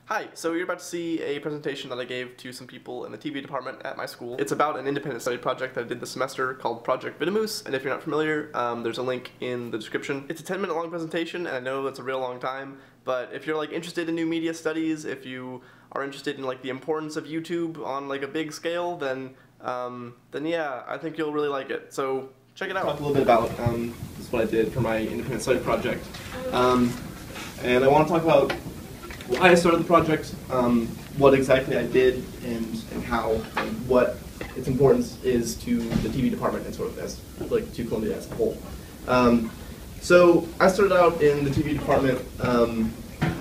Hi, so you're about to see a presentation that I gave to some people in the TV department at my school. It's about an independent study project that I did this semester called Project Vitamoose, and if you're not familiar, there's a link in the description. It's a 10-minute long presentation, and I know that's a real long time, but if you're interested in new media studies, if you are interested in the importance of YouTube on a big scale, then yeah, I think you'll really like it. So check it out. Talk a little bit about this is what I did for my independent study project, and I want to talk about why I started the project, what exactly I did, and how, and what its importance is to the TV department and sort of as, to Columbia as a whole. So I started out in the TV department,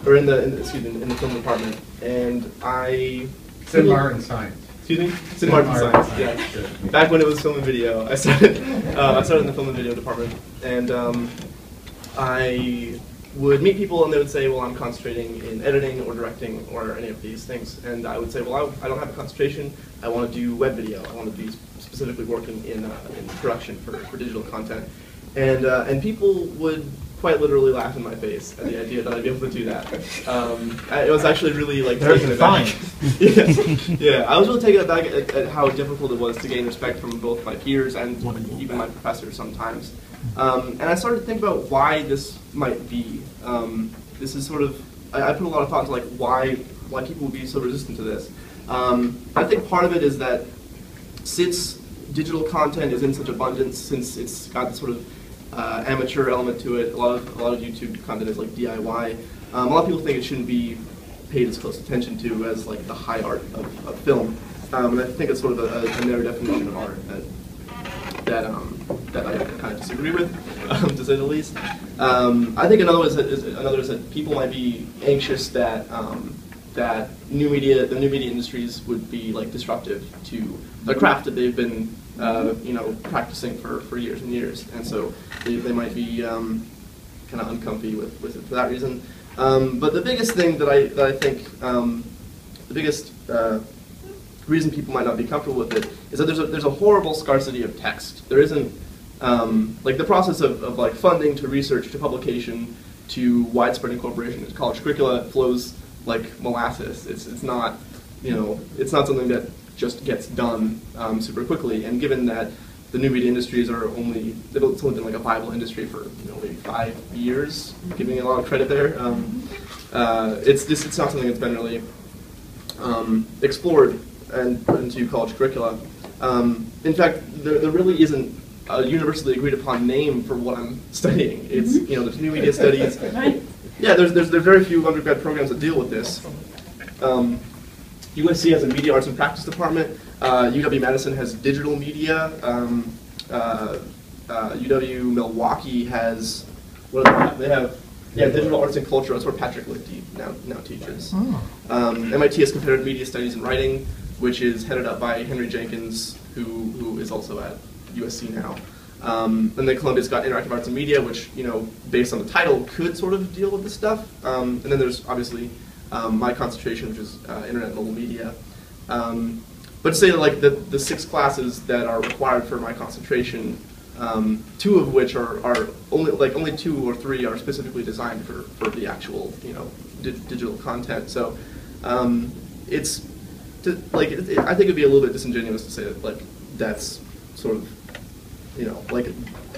or in the film department, and I... Cinema, art, and science. Excuse me? Cinema, art, and science, yeah. Back when it was film and video, I started in the film and video department, and I would meet people and they would say, well, I'm concentrating in editing or directing or any of these things. And I would say, well, I don't have a concentration. I want to do web video. I want to be specifically working in production for digital content. And people would quite literally laugh in my face at the idea that I'd be able to do that. It was actually really taken aback. Yeah, I was really taken aback at how difficult it was to gain respect from both my peers and even my professors sometimes. And I started to think about why this might be. This is sort of, I put a lot of thought into why people would be so resistant to this. I think part of it is that since digital content is in such abundance, since it's got this sort of amateur element to it, a lot of YouTube content is DIY. A lot of people think it shouldn't be paid as close attention to as the high art of film. And I think it's sort of a narrow definition of art that I kind of disagree with, to say the least. I think another is that people might be anxious that the new media industries would be disruptive to the craft that they've been practicing for years and years, and so they might be kind of uncomfy with it for that reason. But the biggest thing that I think the biggest reason people might not be comfortable with it is that there's a horrible scarcity of text. There isn't the process of funding to research to publication to widespread incorporation into college curricula flows like molasses. It's not it's not something that just gets done super quickly. And given that the new media industries are it's only been a viable industry for maybe 5 years, giving it a lot of credit there. It's not something that's been really explored and put into college curricula. In fact, there really isn't a universally agreed upon name for what I'm studying. It's there's new media studies. Yeah, there's very few undergrad programs that deal with this. USC has a media arts and practice department. UW-Madison has digital media. UW-Milwaukee has what do they have? They have digital arts and culture. That's where Patrick Lichty now teaches. MIT has comparative media studies and writing, which is headed up by Henry Jenkins, who is also at USC now. And then Columbia's got interactive arts and media, which based on the title could sort of deal with this stuff. And then there's obviously my concentration, which is internet and mobile media. But to say that the 6 classes that are required for my concentration, 2 of which are only 2 or 3 are specifically designed for the actual digital content. So it's I think it'd be a little bit disingenuous to say that that's sort of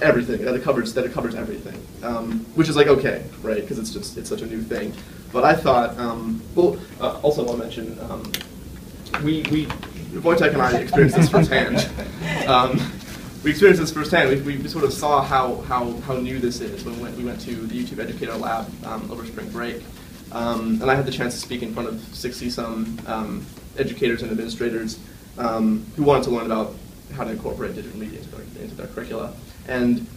everything that it covers everything, which is okay, right? Because it's such a new thing. But I thought, also want to mention, Wojtek and I experienced this firsthand. We experienced this firsthand. We sort of saw how new this is when we went to the YouTube Educator Lab over spring break. And I had the chance to speak in front of 60-some educators and administrators who wanted to learn about how to incorporate digital media into their curricula. And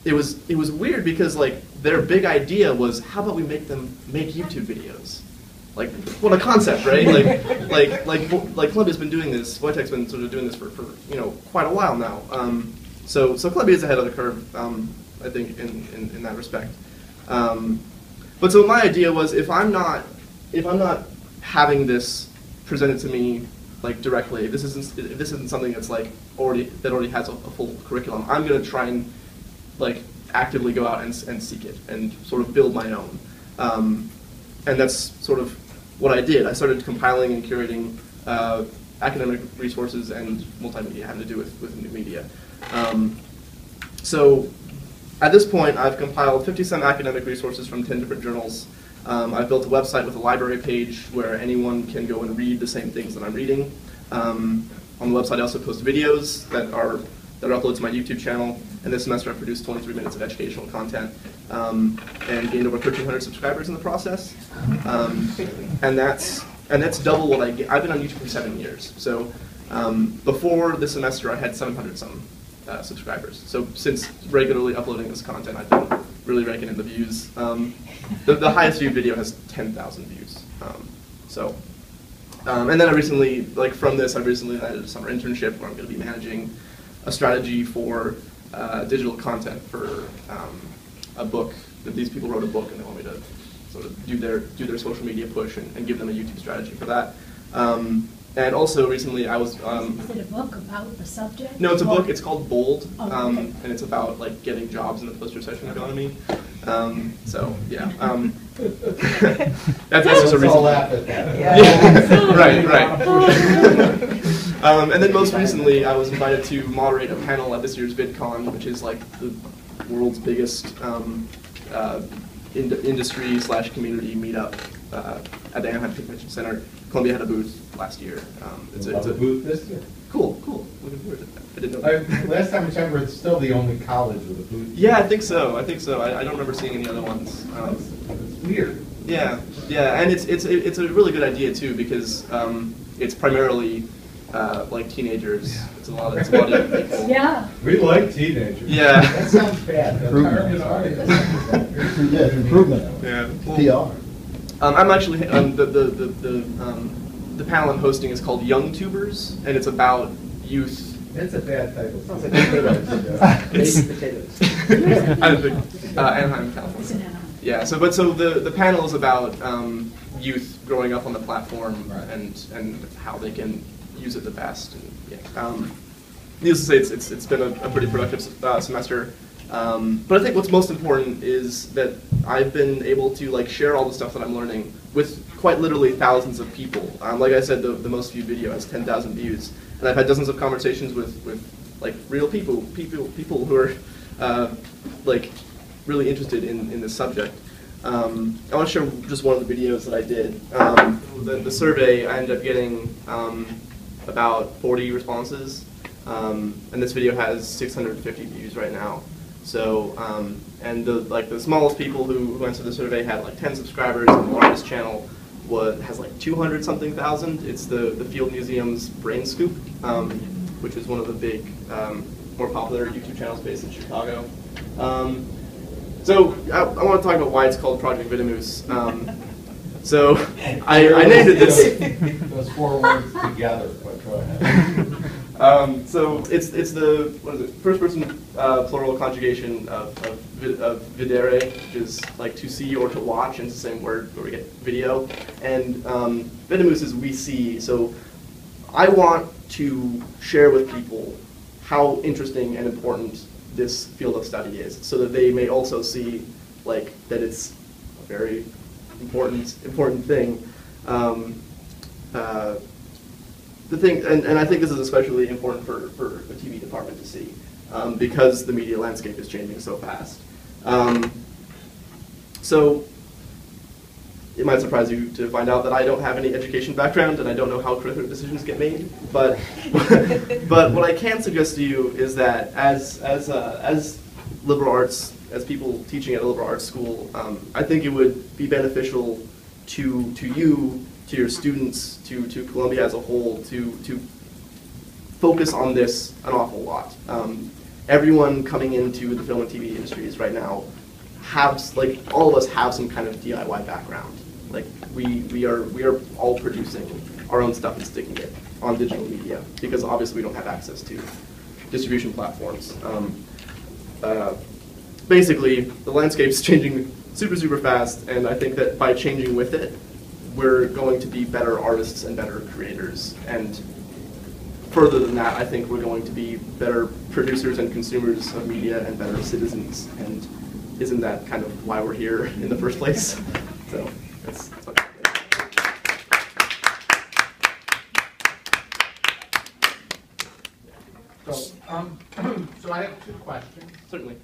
it was weird because their big idea was, how about we make them make YouTube videos? What a concept, right? Columbia's been doing this. Wojtek's been sort of doing this for quite a while now. So Columbia's ahead of the curve, I think, in that respect. But so my idea was, if I'm not having this presented to me directly, if this isn't something that's already has a full curriculum, I'm going to try and actively go out and seek it and sort of build my own. And that's sort of what I did. I started compiling and curating academic resources and multimedia having to do with new media. So at this point, I've compiled 50-some academic resources from 10 different journals. I've built a website with a library page where anyone can go and read the same things that I'm reading. On the website, I also post videos that are uploaded to my YouTube channel. And this semester, I produced 23 minutes of educational content and gained over 1,300 subscribers in the process. And that's double what I get. I've been on YouTube for 7 years. So before this semester, I had 700-some subscribers. So since regularly uploading this content, I've been really raking in the views. The highest viewed video has 10,000 views. And then I recently, from this, I recently landed a summer internship where I'm going to be managing a strategy for digital content for a book. These people wrote a book and they want me to sort of do their social media push and give them a YouTube strategy for that. And also recently I was... Is it a book about the subject? No, it's a book. It's called Bold, oh, okay. And it's about getting jobs in the post-recession economy. So yeah, that's just a reason. All laugh at that. Yeah. Right. And then most recently, I was invited to moderate a panel at this year's VidCon, which is the world's biggest industry/community meetup at the Anaheim Convention Center. Columbia had a booth last year. It's a booth this year. Cool. Looking forward to that. I didn't know. Last time I checked, it's still the only college with a booth. Yeah, I think so. I don't remember seeing any other ones. It's weird. Yeah, and it's a really good idea too because it's primarily teenagers. Yeah. It's a lot of young people. Yeah. We like teenagers. Yeah. That sounds bad. Improvement. Yeah. PR. I'm actually the panel I'm hosting is called Young Tubers, and it's about youth. That's a bad title. Sounds like potatoes. Baked potatoes. I think Anaheim, California. It's in Anaheim. Yeah. So the panel is about youth growing up on the platform right. and how they can use it the best. And, yeah. Needless to say, it's been a pretty productive semester. But I think what's most important is that I've been able to share all the stuff that I'm learning with quite literally thousands of people. Like I said, the most viewed video has 10,000 views, and I've had dozens of conversations with real people who are really interested in this subject. I want to share just one of the videos that I did. The survey, I ended up getting about 40 responses, and this video has 650 views right now. So, and the smallest people who answered the survey had 10 subscribers, and the largest channel has 200-something thousand. It's the Field Museum's Brain Scoop, which is one of the big, more popular YouTube channels based in Chicago. So I want to talk about why it's called Project Vitamoose. So I named it this. Those 4 words together, but go ahead. So it's the first person plural conjugation of videre, which is to see or to watch, and it's the same word where we get video. And Vitamoose is we see. So I want to share with people how interesting and important this field of study is, so that they may also see that it's a very important thing. The thing, and I think this is especially important for the TV department to see, because the media landscape is changing so fast. So it might surprise you to find out that I don't have any education background and I don't know how curricular decisions get made. But but what I can suggest to you is that as liberal arts, as people teaching at a liberal arts school, I think it would be beneficial to you, to your students, to Columbia as a whole, to focus on this an awful lot. Everyone coming into the film and TV industries right now all of us have some kind of DIY background. We are all producing our own stuff and sticking it on digital media because obviously we don't have access to distribution platforms. Basically, the landscape's changing super fast, and I think that by changing with it, we're going to be better artists and better creators. And further than that, I think we're going to be better producers and consumers of media and better citizens. And isn't that kind of why we're here in the first place? So that's what So, so I have two questions. Certainly.